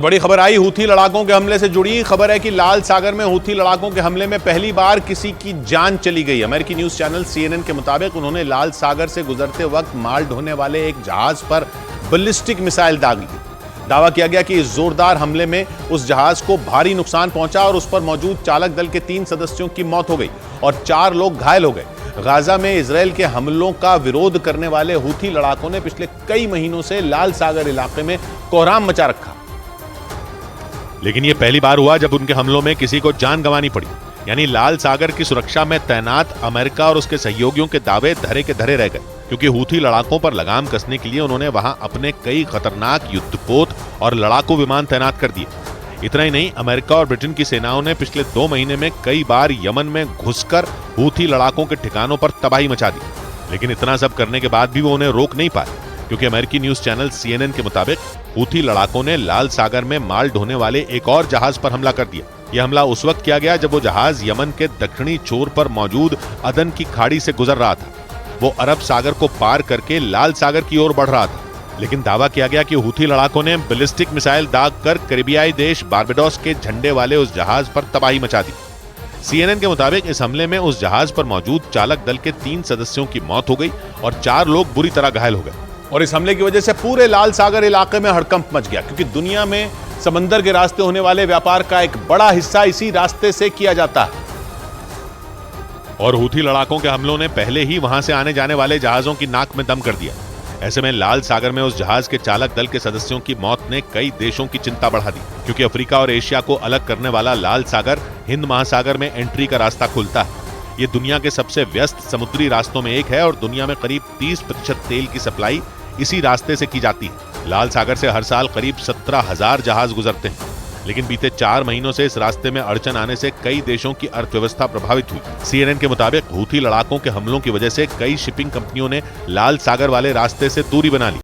बड़ी खबर आई हूथी लड़ाकों के हमले से जुड़ी खबर है कि लाल सागर में हूथी लड़ाकों के हमले में पहली बार किसी की जान चली गई। अमेरिकी न्यूज चैनल CNN के मुताबिक उन्होंने लाल सागर से गुजरते वक्त माल ढोने वाले एक जहाज पर बैलिस्टिक मिसाइल दाग ली। दावा किया गया कि इस जोरदार हमले में उस जहाज को भारी नुकसान पहुंचा और उस पर मौजूद चालक दल के 3 सदस्यों की मौत हो गई और 4 लोग घायल हो गए। गाजा में इजराइल के हमलों का विरोध करने वाले हूथी लड़ाकों ने पिछले कई महीनों से लाल सागर इलाके में कोहराम मचा रखा, लेकिन यह पहली बार हुआ जब उनके हमलों में किसी को जान गंवानी पड़ी। यानी लाल सागर की सुरक्षा में तैनात अमेरिका और उसके सहयोगियों के दावे धरे के धरे रह गए, क्योंकि हूथी लड़ाकों पर लगाम कसने के लिए उन्होंने वहां अपने कई खतरनाक युद्धपोत और लड़ाकू विमान तैनात कर दिए। इतना ही नहीं, अमेरिका और ब्रिटेन की सेनाओं ने पिछले 2 महीने में कई बार यमन में घुसकर हूथी लड़ाकों के ठिकानों पर तबाही मचा दी। लेकिन इतना सब करने के बाद भी वो उन्हें रोक नहीं पाए, क्योंकि अमेरिकी न्यूज चैनल CNN के मुताबिक हूथी लड़ाकों ने लाल सागर में माल ढोने वाले एक और जहाज पर हमला कर दिया। यह हमला उस वक्त किया गया जब वो जहाज यमन के दक्षिणी छोर पर मौजूद अदन की खाड़ी से गुजर रहा था। वो अरब सागर को पार करके लाल सागर की ओर बढ़ रहा था, लेकिन दावा किया गया कि हूथी लड़ाकों ने बैलिस्टिक मिसाइल दागकर कैरिबियाई देश बारबाडोस के झंडे वाले उस जहाज पर तबाही मचा दी। CNN के मुताबिक इस हमले में उस जहाज पर मौजूद चालक दल के 3 सदस्यों की मौत हो गई और 4 लोग बुरी तरह घायल हो गए। और इस हमले की वजह से पूरे लाल सागर इलाके में हड़कंप मच गया, क्योंकि दुनिया में समंदर के रास्ते होने वाले व्यापार का एक बड़ा हिस्सा इसी रास्ते से किया जाता है। और हूथी लड़ाकों के हमलों ने पहले ही वहां से आने जाने वाले जहाजों की नाक में दम कर दिया। ऐसे में लाल सागर में उस जहाज के चालक दल के सदस्यों की मौत ने कई देशों की चिंता बढ़ा दी, क्योंकि अफ्रीका और एशिया को अलग करने वाला लाल सागर हिंद महासागर में एंट्री का रास्ता खुलता है। ये दुनिया के सबसे व्यस्त समुद्री रास्तों में एक है और दुनिया में करीब 30% तेल की सप्लाई इसी रास्ते से की जाती है। लाल सागर से हर साल करीब 17,000 जहाज गुजरते हैं, लेकिन बीते 4 महीनों से इस रास्ते में अड़चन आने से कई देशों की अर्थव्यवस्था प्रभावित हुई। CNN के मुताबिक हूथी लड़ाकों के हमलों की वजह से कई शिपिंग कंपनियों ने लाल सागर वाले रास्ते से दूरी बना ली।